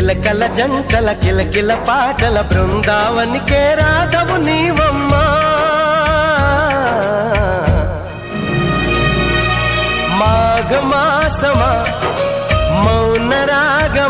చిలకల జంటల కిలకిల పాటల బృందావనికే రాధవు నీవమ్మా. మాఘమాసమా మౌన రాగమా